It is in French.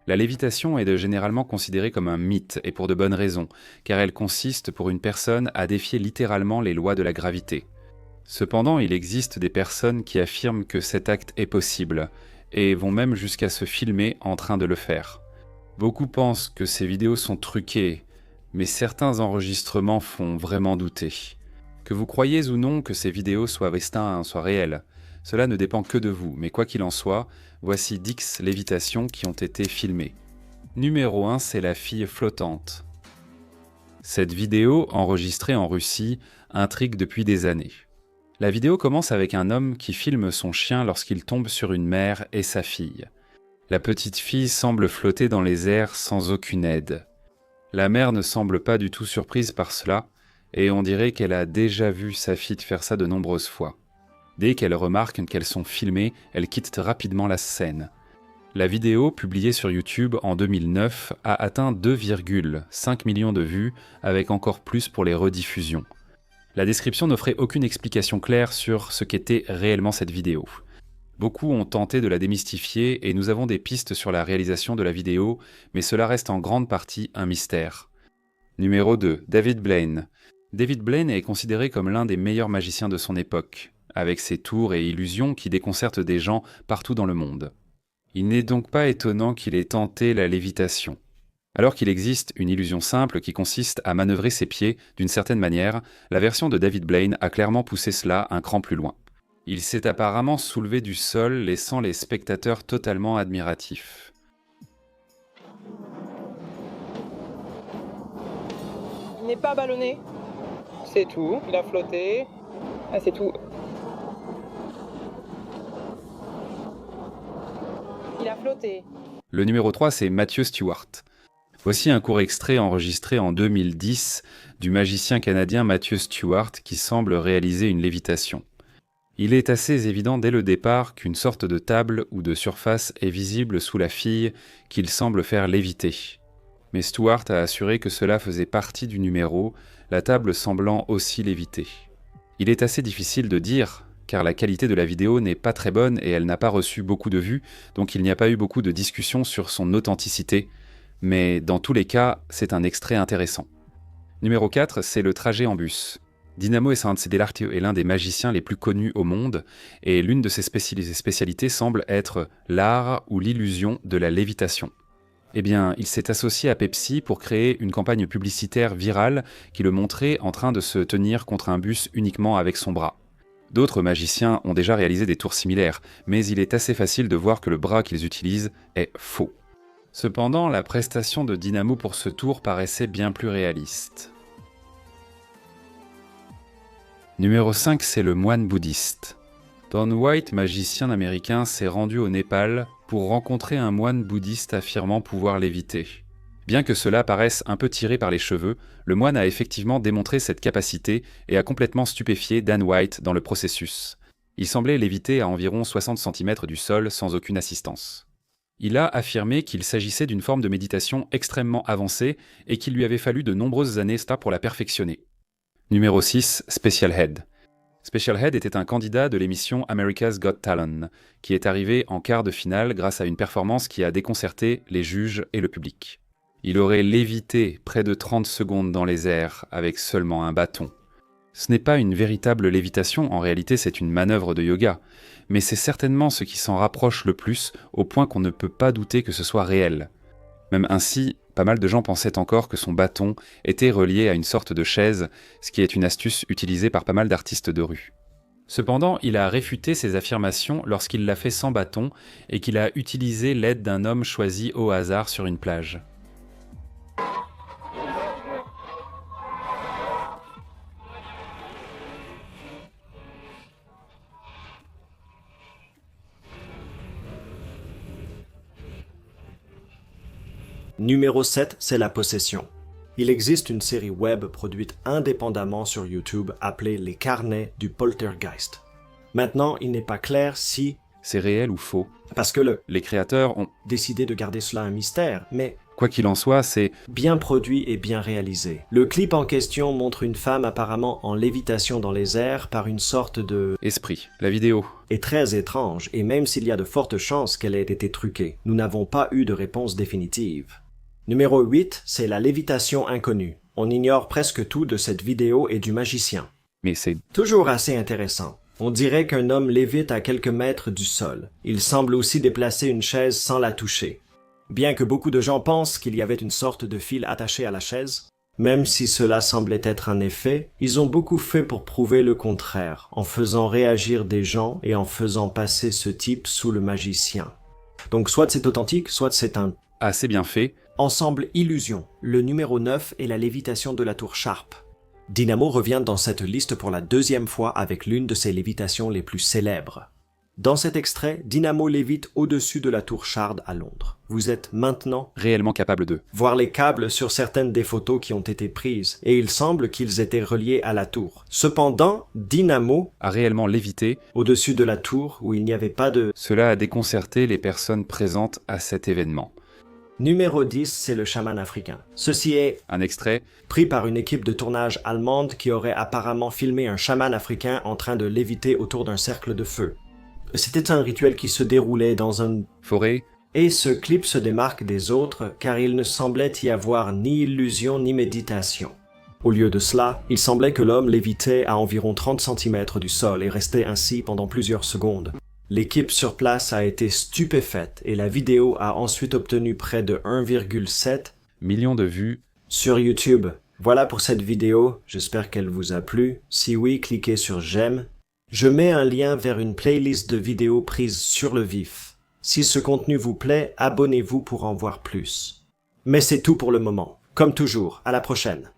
La lévitation est généralement considérée comme un mythe, et pour de bonnes raisons, car elle consiste pour une personne à défier littéralement les lois de la gravité. Cependant, il existe des personnes qui affirment que cet acte est possible, et vont même jusqu'à se filmer en train de le faire. Beaucoup pensent que ces vidéos sont truquées, mais certains enregistrements font vraiment douter. Que vous croyez ou non que ces vidéos soient réelles, cela ne dépend que de vous, mais quoi qu'il en soit, voici 10 lévitations qui ont été filmées. Numéro 1, c'est la fille flottante. Cette vidéo, enregistrée en Russie, intrigue depuis des années. La vidéo commence avec un homme qui filme son chien lorsqu'il tombe sur une mère et sa fille. La petite fille semble flotter dans les airs sans aucune aide. La mère ne semble pas du tout surprise par cela, et on dirait qu'elle a déjà vu sa fille faire ça de nombreuses fois. Dès qu'elle remarque qu'elles sont filmées, elle quitte rapidement la scène. La vidéo, publiée sur YouTube en 2009, a atteint 2,5 millions de vues, avec encore plus pour les rediffusions. La description n'offrait aucune explication claire sur ce qu'était réellement cette vidéo. Beaucoup ont tenté de la démystifier et nous avons des pistes sur la réalisation de la vidéo, mais cela reste en grande partie un mystère. Numéro 2. David Blaine. David Blaine est considéré comme l'un des meilleurs magiciens de son époque, avec ses tours et illusions qui déconcertent des gens partout dans le monde. Il n'est donc pas étonnant qu'il ait tenté la lévitation. Alors qu'il existe une illusion simple qui consiste à manœuvrer ses pieds d'une certaine manière, la version de David Blaine a clairement poussé cela un cran plus loin. Il s'est apparemment soulevé du sol, laissant les spectateurs totalement admiratifs. Il n'est pas ballonné. C'est tout. Il a flotté. Ah, c'est tout. Il a flotté. Le numéro 3, c'est Matthew Stewart. Voici un court extrait enregistré en 2010 du magicien canadien Matthew Stewart qui semble réaliser une lévitation. Il est assez évident dès le départ qu'une sorte de table ou de surface est visible sous la fille qu'il semble faire léviter. Mais Stewart a assuré que cela faisait partie du numéro, la table semblant aussi léviter. Il est assez difficile de dire, car la qualité de la vidéo n'est pas très bonne et elle n'a pas reçu beaucoup de vues, donc il n'y a pas eu beaucoup de discussions sur son authenticité, mais dans tous les cas, c'est un extrait intéressant. Numéro 4, c'est le trajet en bus. Dinamo Esantse Dell'Arte est l'un des magiciens les plus connus au monde, et l'une de ses spécialités semble être l'art ou l'illusion de la lévitation. Eh bien, il s'est associé à Pepsi pour créer une campagne publicitaire virale qui le montrait en train de se tenir contre un bus uniquement avec son bras. D'autres magiciens ont déjà réalisé des tours similaires, mais il est assez facile de voir que le bras qu'ils utilisent est faux. Cependant, la prestation de Dinamo pour ce tour paraissait bien plus réaliste. Numéro 5, c'est le moine bouddhiste. Don White, magicien américain, s'est rendu au Népal pour rencontrer un moine bouddhiste affirmant pouvoir léviter. Bien que cela paraisse un peu tiré par les cheveux, le moine a effectivement démontré cette capacité et a complètement stupéfié Dan White dans le processus. Il semblait léviter à environ 60 cm du sol sans aucune assistance. Il a affirmé qu'il s'agissait d'une forme de méditation extrêmement avancée et qu'il lui avait fallu de nombreuses années pour la perfectionner. Numéro 6, Special Head. Special Head était un candidat de l'émission America's Got Talent, qui est arrivé en quart de finale grâce à une performance qui a déconcerté les juges et le public. Il aurait lévité près de 30 secondes dans les airs avec seulement un bâton. Ce n'est pas une véritable lévitation, en réalité c'est une manœuvre de yoga, mais c'est certainement ce qui s'en rapproche le plus au point qu'on ne peut pas douter que ce soit réel. Même ainsi, pas mal de gens pensaient encore que son bâton était relié à une sorte de chaise, ce qui est une astuce utilisée par pas mal d'artistes de rue. Cependant, il a réfuté ces affirmations lorsqu'il l'a fait sans bâton et qu'il a utilisé l'aide d'un homme choisi au hasard sur une plage. Numéro 7, c'est la possession. Il existe une série web produite indépendamment sur YouTube appelée Les Carnets du Poltergeist. Maintenant, il n'est pas clair si C'est réel ou faux? parce que Les créateurs ont décidé de garder cela un mystère, mais Quoi qu'il en soit, c'est bien produit et bien réalisé. Le clip en question montre une femme apparemment en lévitation dans les airs par une sorte de... esprit. La vidéo. est très étrange, et même s'il y a de fortes chances qu'elle ait été truquée, nous n'avons pas eu de réponse définitive. Numéro 8, c'est la lévitation inconnue. On ignore presque tout de cette vidéo et du magicien. Mais c'est Toujours assez intéressant. On dirait qu'un homme lévite à quelques mètres du sol. Il semble aussi déplacer une chaise sans la toucher. Bien que beaucoup de gens pensent qu'il y avait une sorte de fil attaché à la chaise, même si cela semblait être un effet, ils ont beaucoup fait pour prouver le contraire, en faisant réagir des gens et en faisant passer ce type sous le magicien. Donc soit c'est authentique, soit c'est un assez bien fait. ensemble illusion. Le numéro 9 est la lévitation de la tour Sharp. Dynamo revient dans cette liste pour la deuxième fois avec l'une de ses lévitations les plus célèbres. Dans cet extrait, Dynamo lévite au-dessus de la tour Shard à Londres. Vous êtes maintenant Réellement capable de. voir les câbles sur certaines des photos qui ont été prises, et il semble qu'ils étaient reliés à la tour. Cependant, Dynamo, A réellement lévité. au-dessus de la tour où il n'y avait pas de... Cela a déconcerté les personnes présentes à cet événement. Numéro 10, c'est le chaman africain. Ceci est Un extrait. pris par une équipe de tournage allemande qui aurait apparemment filmé un chaman africain en train de léviter autour d'un cercle de feu. C'était un rituel qui se déroulait dans un... Forêt. Et ce clip se démarque des autres car il ne semblait y avoir ni illusion ni méditation. Au lieu de cela, il semblait que l'homme lévitait à environ 30 cm du sol et restait ainsi pendant plusieurs secondes. L'équipe sur place a été stupéfaite et la vidéo a ensuite obtenu près de 1,7 Millions de vues. sur YouTube. Voilà pour cette vidéo, j'espère qu'elle vous a plu. Si oui, cliquez sur j'aime. Je mets un lien vers une playlist de vidéos prises sur le vif. Si ce contenu vous plaît, abonnez-vous pour en voir plus. Mais c'est tout pour le moment. Comme toujours, à la prochaine.